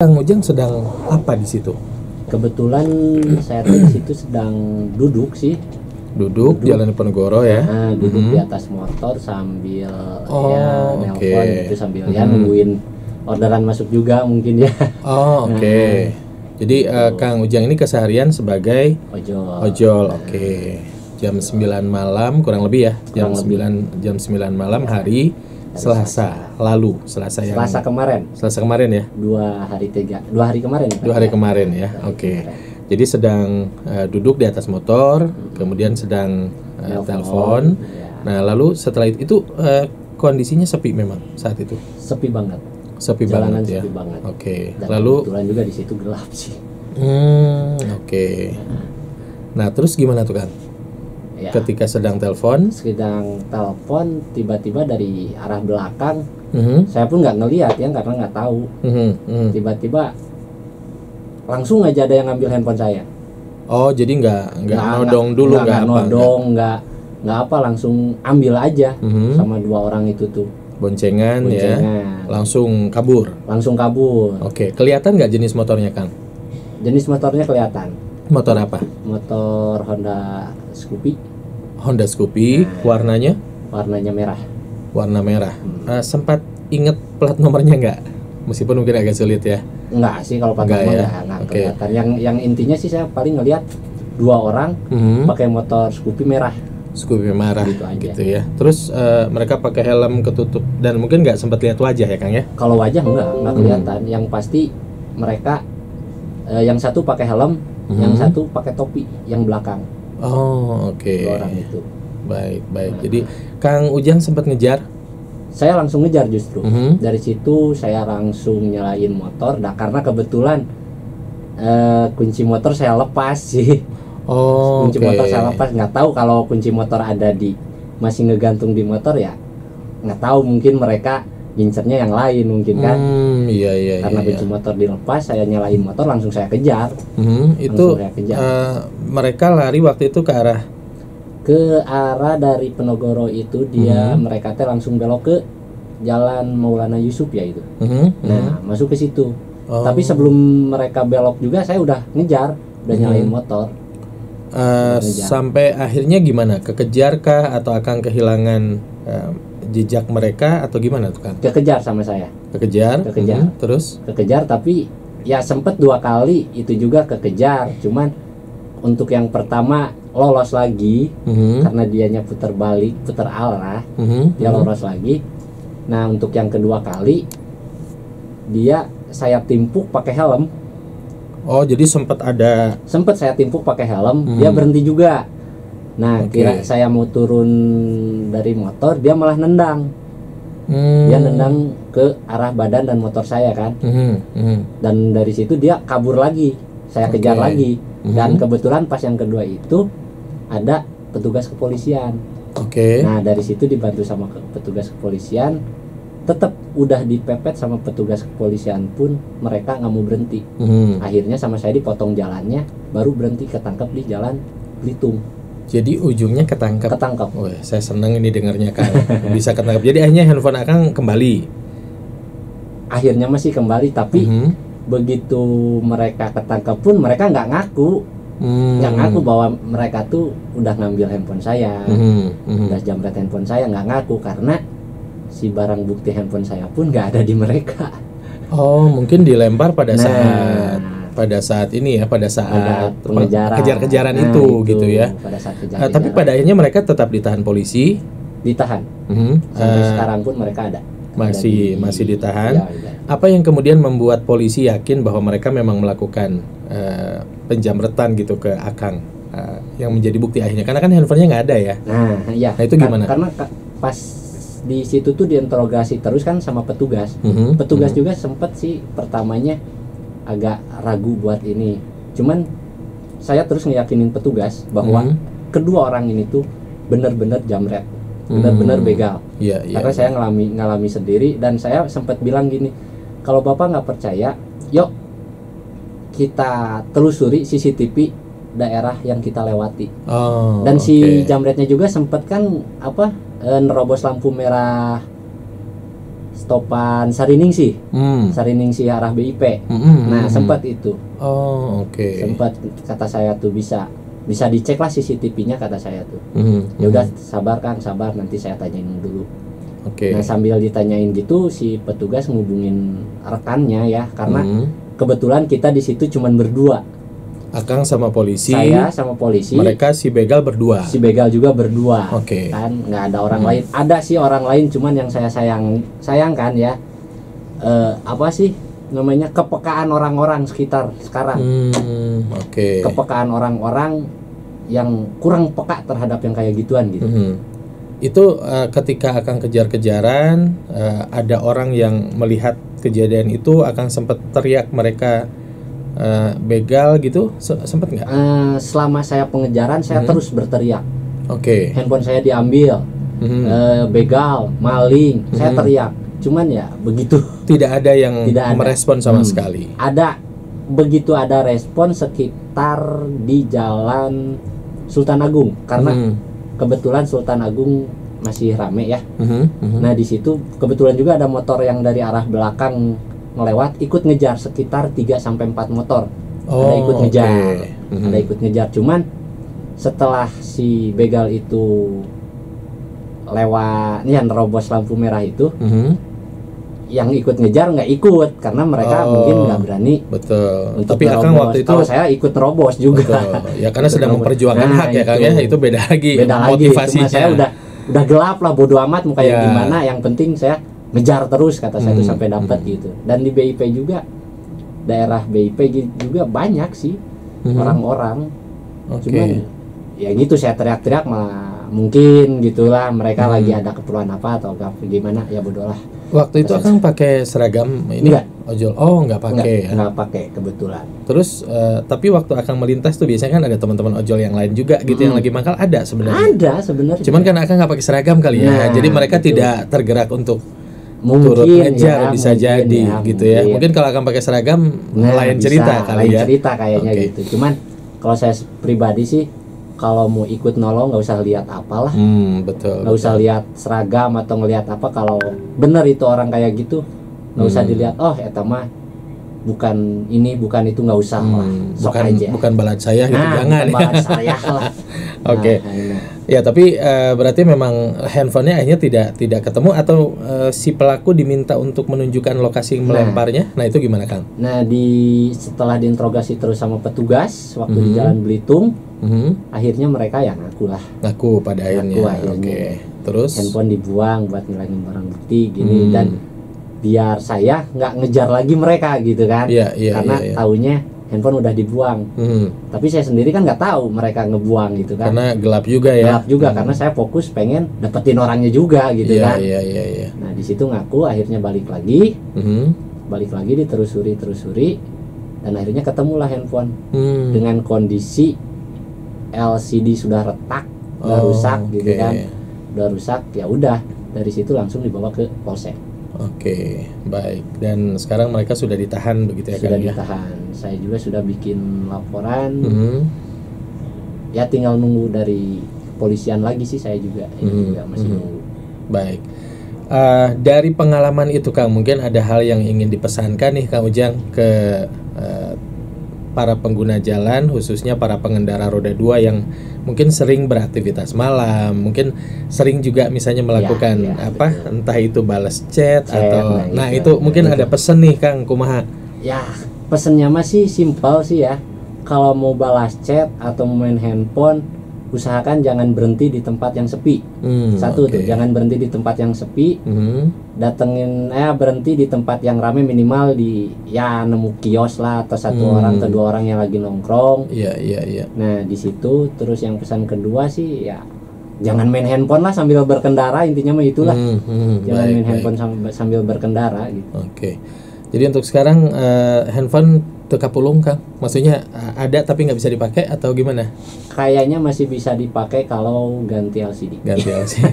Kang Ujang sedang apa di situ? Kebetulan saya di situ sedang duduk sih. Duduk Jalan Diponegoro ya. Nah, duduk di atas motor sambil nelpon oke. gitu, sambil ya nungguin orderan masuk juga mungkin ya. Oke. Jadi Kang Ujang ini keseharian sebagai ojol. Oke. Jam 9 malam kurang lebih ya. Jam 9 malam hari Selasa kemarin ya. 2 hari kemarin. 2 hari kemarin ya. Oke. Jadi sedang duduk di atas motor, kemudian sedang telepon. Nah, lalu setelah itu kondisinya sepi memang saat itu. Sepi banget. Jalanan Sepi ya. banget. Oke. Dan Lalu kebetulan juga di situ gelap sih. Oke. Nah, terus gimana tuh kan? Ya, Ketika sedang telepon, tiba-tiba dari arah belakang, saya pun nggak ngelihat ya karena nggak tahu. Tiba-tiba langsung aja ada yang ngambil handphone saya. Oh, jadi nggak nodong dulu, nggak apa, langsung ambil aja sama 2 orang itu tuh. Boncengan ya, langsung kabur. Oke, kelihatan nggak jenis motornya, Kang? Jenis motornya kelihatan. Motor apa? Motor Honda Scoopy. Warnanya merah. Warna merah. Sempat inget plat nomornya nggak? Meskipun mungkin agak sulit ya. Enggak sih kalau plat nomor nggak kelihatan. Yang intinya sih saya paling ngelihat 2 orang pakai motor Scoopy merah gitu ya. Terus mereka pakai helm ketutup dan mungkin nggak sempat lihat wajah ya, Kang ya? Kalau wajah nggak kelihatan. Yang pasti mereka yang satu pakai helm, yang satu pakai topi yang belakang. Oh, oke. 2 orang itu. Baik. Jadi Kang Ujang sempat ngejar? Saya langsung ngejar justru. Dari situ saya langsung nyalain motor. Nah, karena kebetulan kunci motor saya lepas sih. Kunci motor saya lepas. Nggak tahu kalau kunci motor masih ngegantung di motor ya. Nggak tahu, mungkin mereka ngincernya yang lain mungkin kan. Iya. Karena kunci motor dilepas, saya nyalain motor, langsung saya kejar. Mereka lari waktu itu ke arah dari Penogoro itu mereka langsung belok ke Jalan Maulana Yusuf ya itu. Nah, masuk ke situ. Tapi sebelum mereka belok juga saya udah ngejar, udah nyalain motor. Sampai akhirnya gimana? Kekejar kah atau akan kehilangan jejak mereka atau gimana tuh kan? Kekejar sama saya. Kekejar. Terus? Kekejar, tapi ya sempet 2 kali itu juga kekejar. Cuman untuk yang pertama lolos lagi karena dianya putar arah, dia lolos lagi. Nah, untuk yang kedua kali saya timpuk pakai helm. Oh, jadi sempat saya timpuk pakai helm, dia berhenti juga. Nah, kira saya mau turun dari motor, dia malah nendang. Dia nendang ke arah badan dan motor saya kan. Dan dari situ dia kabur lagi. Saya kejar lagi. Dan kebetulan pas yang kedua itu ada petugas kepolisian. Nah, dari situ dibantu sama petugas kepolisian. Tetap udah dipepet sama petugas kepolisian pun mereka nggak mau berhenti. Akhirnya sama saya dipotong jalannya, baru berhenti, ketangkep di Jalan Belitung. Jadi ujungnya ketangkep. Wah, saya seneng ini dengarnya, Kang. Bisa ketangkep. Jadi akhirnya handphone Akang kembali. Akhirnya masih kembali, tapi begitu mereka ketangkep pun mereka nggak ngaku. Nggak ngaku bahwa mereka tuh udah ngambil handphone saya, udah jamret handphone saya, nggak ngaku karena si barang bukti handphone saya pun nggak ada di mereka. Oh, mungkin dilempar pada saat ini ya, pada saat kejar-kejaran itu gitu ya. Pada saat tapi pada akhirnya mereka tetap ditahan polisi. Sampai sekarang pun mereka ada. Masih ditahan. Apa yang kemudian membuat polisi yakin bahwa mereka memang melakukan penjamretan gitu ke Akang yang menjadi bukti akhirnya? Karena kan handphonenya nggak ada ya. Nah itu gimana? Karena pas di situ tuh diinterogasi terus kan sama petugas. Petugas juga sempet sih pertamanya agak ragu buat ini. Cuman saya terus ngeyakinin petugas bahwa kedua orang ini tuh benar-benar jamret, benar-benar begal. Karena saya ngalami sendiri, dan saya sempat bilang gini, kalau Bapak nggak percaya, yuk kita telusuri CCTV daerah yang kita lewati. Dan si jamretnya juga sempat kan nerobos lampu merah stopan Sariningsih. Sariningsih arah BIP. Nah, sempat itu. Oh, oke. Sempat kata saya tuh bisa dicek lah CCTV-nya kata saya tuh. Ya udah sabar Kang, sabar nanti saya tanyain dulu. Oke. Nah, sambil ditanyain gitu si petugas ngubungin rekannya ya, karena kebetulan kita di situ cuman berdua. Akang sama polisi. Saya sama polisi. Mereka si begal berdua. Si begal juga berdua. Oke. Kan nggak ada orang lain. Ada sih orang lain, cuman yang saya sayangkan ya. Apa sih namanya, kepekaan orang-orang sekitar sekarang. Oke. Kepekaan orang-orang yang kurang peka terhadap yang kayak gituan gitu. Itu ketika Akang kejar-kejaran, ada orang yang melihat kejadian itu, Akang sempat teriak mereka begal gitu, sempat nggak? Selama saya pengejaran saya terus berteriak. Oke. Handphone saya diambil, begal, maling, saya teriak. Cuman ya begitu. Tidak ada yang merespon sama sekali. Ada, begitu ada respon sekitar di Jalan Sultan Agung, karena kebetulan Sultan Agung masih rame ya. Nah di situ kebetulan juga ada motor yang dari arah belakang ngelewat, ikut ngejar sekitar 3-4 motor. Ada ikut ngejar. Ada ikut ngejar. Cuman setelah si begal itu lewat ya nerobos lampu merah itu, yang ikut ngejar nggak ikut karena mereka mungkin nggak berani. Betul. Tapi Akang waktu itu, kalau saya ikut nerobos juga. Betul. Ya karena sedang memperjuangkan hak ya Kang ya, itu beda lagi. Beda motivasinya. Lagi. Cuma saya udah gelap lah, bodo amat mau kayak gimana, yang penting saya ngejar terus kata saya tuh sampai dapat gitu. Dan di BIP juga, daerah BIP juga banyak sih orang-orang. Cuman ya gitu saya teriak-teriak malah mungkin gitulah mereka lagi ada keperluan apa atau gimana, ya bodoh lah. Waktu itu Akang pakai seragam ini enggak. Ojol? Oh, nggak pakai. Nggak pakai kebetulan. Terus tapi waktu Akang melintas tuh biasanya kan ada teman-teman ojol yang lain juga gitu yang lagi mangkal, ada sebenarnya. Ada sebenarnya. Cuman kan Akang nggak pakai seragam kali ya. Jadi mereka tidak tergerak untuk turut ngejar, bisa jadi gitu ya. Mungkin kalau Akang pakai seragam lain cerita kali ya. Lain cerita kayaknya gitu. Cuman kalau saya pribadi sih, kalau mau ikut nolong nggak usah lihat apalah. Betul. Nggak usah lihat seragam atau ngelihat apa. Kalau bener itu orang kayak gitu, nggak usah dilihat. Oh, eta mah bukan ini, bukan itu, nggak usah lah. Sok aja. Bukan balat saya gitu, jangan. Bukan balat saya lah. Oke. Ya tapi berarti memang handphonenya akhirnya tidak ketemu, atau si pelaku diminta untuk menunjukkan lokasi melemparnya. Nah itu gimana Kang? Nah setelah diinterogasi terus sama petugas waktu di Jalan Belitung, akhirnya mereka ya ngaku pada akhirnya. Oke. Terus handphone dibuang buat ngilangin barang bukti gini, dan biar saya nggak ngejar lagi mereka gitu kan. Karena taunya handphone udah dibuang. Tapi saya sendiri kan nggak tahu mereka ngebuang gitu kan. Karena gelap juga ya. Gelap juga karena saya fokus pengen dapetin orangnya juga gitu kan. Iya. Nah di situ ngaku, akhirnya balik lagi. Balik lagi diterusuri dan akhirnya ketemulah handphone dengan kondisi LCD sudah retak, udah rusak gitu kan. Udah rusak, ya udah dari situ langsung dibawa ke polsek. Oke, baik. Dan sekarang mereka sudah ditahan begitu ya Kang? Sudah ditahan. Saya juga sudah bikin laporan. Ya tinggal nunggu dari kepolisian lagi sih saya juga. Ini juga masih nunggu. Baik. Dari pengalaman itu Kang, mungkin ada hal yang ingin dipesankan nih Kang Ujang ke para pengguna jalan, khususnya para pengendara roda 2 yang mungkin sering beraktivitas malam, mungkin sering juga misalnya melakukan betul. Entah itu balas chat atau itu mungkin ada pesan nih Kang, kumaha? Ya, pesannya masih simpel sih ya. Kalau mau balas chat atau main handphone, usahakan jangan berhenti di tempat yang sepi. Satu tuh, jangan berhenti di tempat yang sepi. Berhenti di tempat yang ramai, minimal di nemu kios lah, atau satu orang atau dua orang yang lagi nongkrong. Iya. Nah di situ terus yang pesan kedua sih ya jangan main handphone lah sambil berkendara, intinya mah itulah. Jangan main handphone sambil berkendara gitu. Oke. Jadi untuk sekarang handphone teka pulung Kang, maksudnya ada tapi nggak bisa dipakai atau gimana? Kayaknya masih bisa dipakai kalau ganti LCD. Ganti LCD.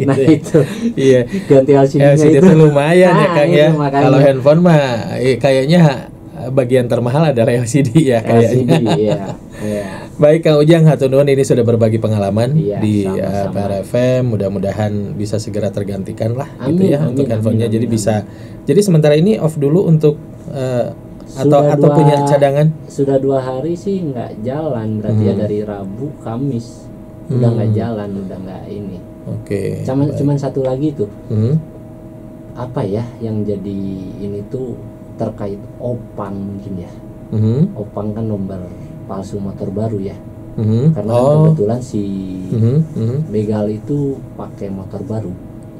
Nah itu, iya. Ganti LCD-nya itu lumayan ya Kang ya. Makanya. Kalau handphone mah kayaknya bagian termahal adalah LCD ya kayaknya. LCD, iya. Baik Kang Ujang, hatur nuhun ini sudah berbagi pengalaman di PRFM. Mudah-mudahan bisa segera tergantikan lah gitu ya untuk handphonenya. Jadi bisa. Jadi sementara ini off dulu untuk atau punya cadangan? Sudah 2 hari sih nggak jalan, berarti ya dari Rabu Kamis udah nggak jalan, udah nggak ini. Oke. Cuman satu lagi tuh. Apa ya yang jadi ini tuh terkait opang mungkin ya. Opang kan nomor palsu motor baru ya. Karena kebetulan si begal itu pakai motor baru.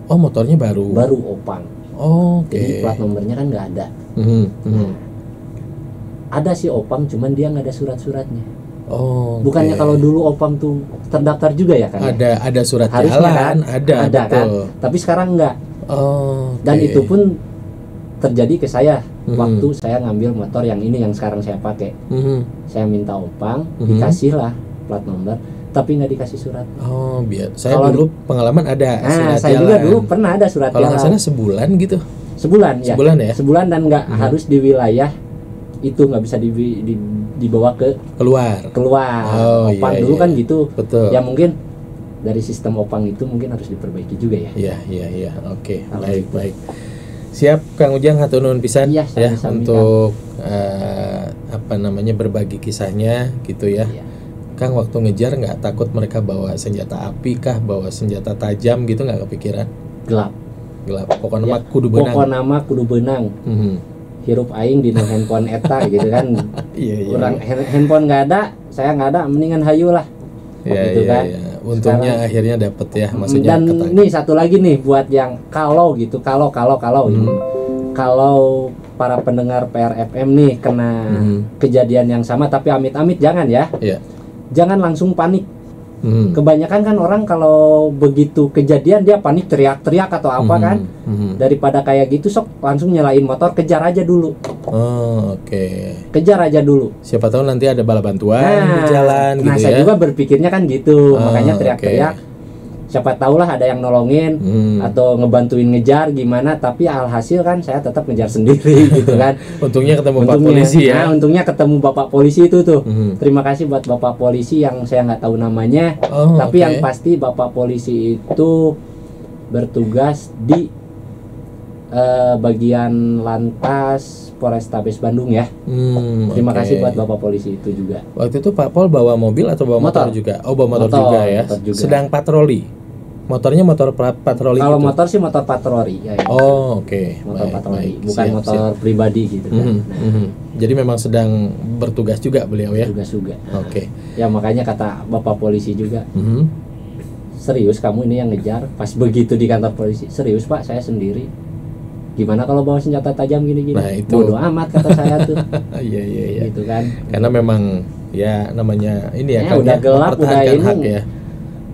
Oh, motornya baru. Baru opang. Jadi plat nomornya kan nggak ada. Nah, ada si opang, cuman dia nggak ada surat-suratnya. Bukannya kalau dulu opang tuh terdaftar juga ya kan? Ada surat harusnya jalan, kan? ada betul. Kan? Tapi sekarang nggak. Dan itu pun terjadi ke saya waktu saya ngambil motor yang ini yang sekarang saya pakai. Saya minta opang, dikasih lah plat nomor, tapi nggak dikasih surat. Biar saya dulu pengalaman ada surat saya jalan. juga dulu pernah ada surat kalau jalan. Kalau nggak salah sebulan gitu. Sebulan ya. Sebulan dan nggak harus di wilayah itu, nggak bisa dibawa keluar. Opang dulu kan gitu. Betul. Ya mungkin dari sistem opang itu mungkin harus diperbaiki juga ya. Iya. Oke. Baik. Siap Kang Ujang, hatur nuhun pisan ya untuk berbagi kisahnya gitu ya. Kang, waktu ngejar nggak takut mereka bawa senjata api kah, bawa senjata tajam gitu, nggak kepikiran? Gelap. Pokoknya mah kudu beunang. Hirup aing di handphone eta gitu kan. Orang handphone nggak ada, saya nggak ada, mendingan hayu lah. Gitu kan. Untungnya sekarang, akhirnya dapet ya, maksudnya. Dan nih satu lagi nih buat yang kalau ini, kalau para pendengar PRFM nih kena kejadian yang sama, tapi amit-amit jangan ya. Jangan langsung panik. Kebanyakan kan orang kalau begitu kejadian dia panik, teriak-teriak atau apa kan. Daripada kayak gitu sok langsung nyalain motor, kejar aja dulu. Kejar aja dulu. Siapa tahu nanti ada bala bantuan di jalan gitu ya. Saya juga berpikirnya kan gitu. Makanya teriak-teriak. Siapa tahulah ada yang nolongin atau ngebantuin ngejar gimana, tapi alhasil kan saya tetap ngejar sendiri gitu kan. Untungnya ketemu Bapak polisi ya. Untungnya ketemu Bapak polisi itu tuh. Terima kasih buat Bapak polisi yang saya nggak tahu namanya, tapi yang pasti Bapak polisi itu bertugas di bagian lantas Polrestabes Bandung ya. Terima kasih buat Bapak polisi itu juga. Waktu itu Pak Pol bawa mobil atau bawa motor juga? Bawa motor juga ya. Motor juga. Sedang patroli. Motornya motor patroli. Kalau gitu? Motor sih motor patroli ya. Motor patroli, bukan motor pribadi gitu kan. Jadi memang sedang bertugas juga beliau ya. Bertugas juga. Ya makanya kata Bapak polisi juga. Serius kamu ini yang ngejar? Pas begitu di kantor polisi, serius Pak, saya sendiri. Gimana kalau bawa senjata tajam gini-gini? Nah, itu. Bodoh amat kata saya tuh. Iya. Gitu kan. Karena memang ya namanya ini ya kan udah gelap, udah ini. Hak ya.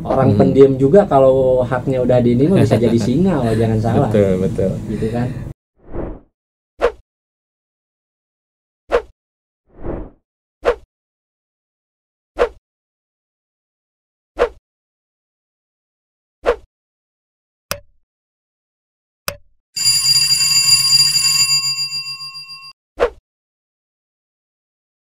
Orang pendiam juga kalau haknya udah di ini mah bisa jadi singa, jangan salah. Betul. Gitu kan.